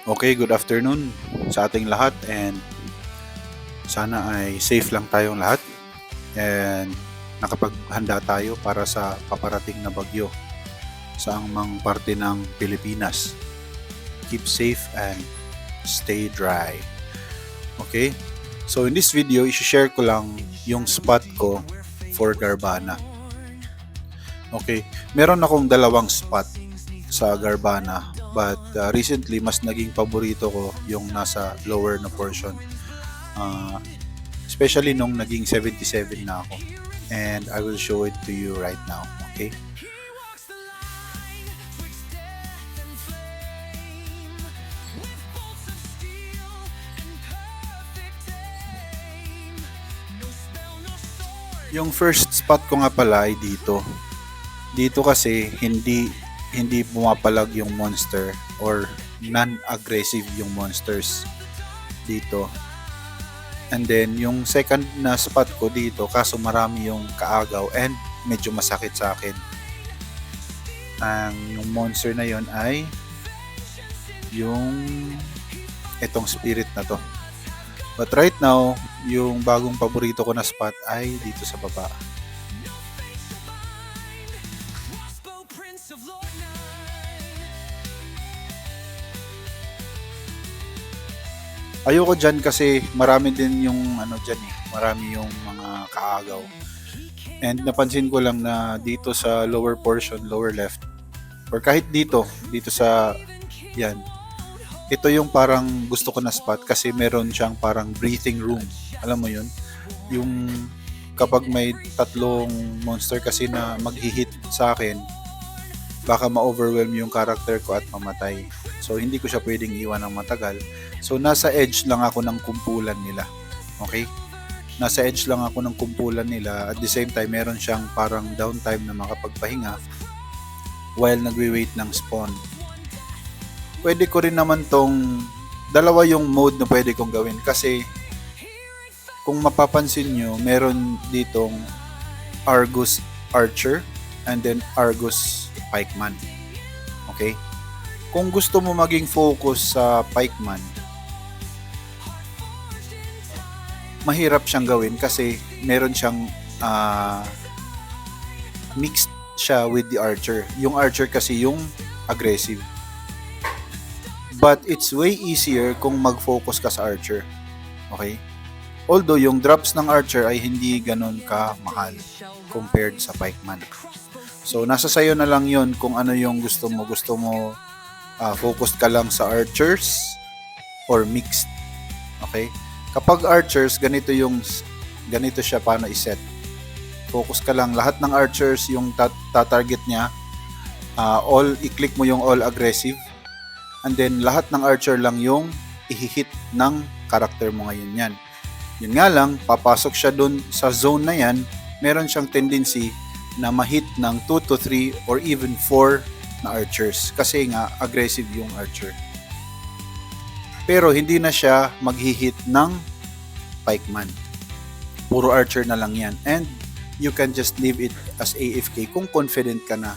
Okay, good afternoon sa ating lahat and sana ay safe lang tayong lahat and nakapaghanda tayo para sa paparating na bagyo sa angmang parte ng Pilipinas. Keep safe and stay dry. Okay? So in this video, i-share ko lang yung spot ko for Garbana. Okay, meron akong dalawang spot sa Garbana, but recently mas naging paborito ko yung nasa lower na portion, especially nung naging 77 na ako, and I will show it to you right now. Okay, yung first spot ko nga pala ay dito kasi hindi pumapalag yung monster or non-aggressive yung monsters dito. And then yung second na spot ko dito, kaso marami yung kaagaw and medyo masakit sa akin. Yung monster na yon ay yung etong spirit na to. But right now, yung bagong paborito ko na spot ay dito sa baba. Ayoko dyan kasi marami din yung dyan marami yung mga kaagaw. And napansin ko lang na dito sa lower portion, lower left, or kahit dito sa yan, ito yung parang gusto ko na spot kasi meron siyang parang breathing room. Alam mo yun? Yung kapag may tatlong monster kasi na mag-hit sa akin, baka ma-overwhelm yung character ko at mamatay. So hindi ko siya pwedeng iwan ng matagal. So nasa edge lang ako ng kumpulan nila. Okay? Nasa edge lang ako ng kumpulan nila. At the same time, meron siyang parang downtime na makapagpahinga while nagwe-wait ng spawn. Pwede ko rin naman tong dalawa yung mode na pwede kong gawin kasi kung mapapansin nyo, meron ditong Argus Archer and then Argus Pikeman. Okay? Kung gusto mo maging focus sa Pikeman, mahirap siyang gawin kasi meron siyang mixed siya with the Archer. Yung Archer kasi yung aggressive. But it's way easier kung mag-focus ka sa Archer. Okay? Although yung drops ng Archer ay hindi ganun ka-mahal compared sa Pikeman. So nasa sayo na lang yon kung ano yung gusto mo. Gusto mo focused ka lang sa Archers or mixed. Okay? Kapag Archers, ganito siya paano i-set. Focus ka lang. Lahat ng Archers yung tatarget niya. I-click mo yung all aggressive. And then lahat ng Archer lang yung i-hit ng character mo ngayon yan. Yun nga lang, papasok siya dun sa zone na yan, meron siyang tendency na ma-hit ng 2 to 3 or even 4 na Archers. Kasi nga, aggressive yung Archer. Pero hindi na siya mag-hit ng Pikeman. Puro Archer na lang yan. And you can just leave it as AFK kung confident ka na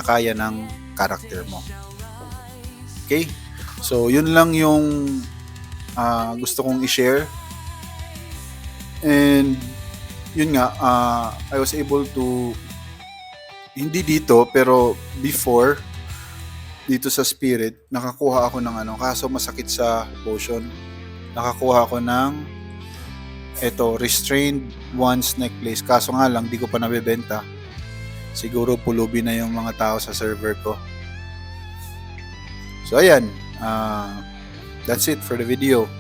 kaya ng character mo. Okay? So, yun lang yung gusto kong i-share. And, yun nga, I was able to, hindi dito, pero before, dito sa spirit, nakakuha ako ng kaso masakit sa potion. Nakakuha ako ng, restrained one's necklace. Kaso nga lang, di ko pa nabebenta. Siguro pulubi na yung mga tao sa server ko. So ayan, that's it for the video.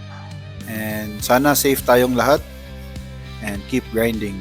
And sana safe tayong lahat and keep grinding.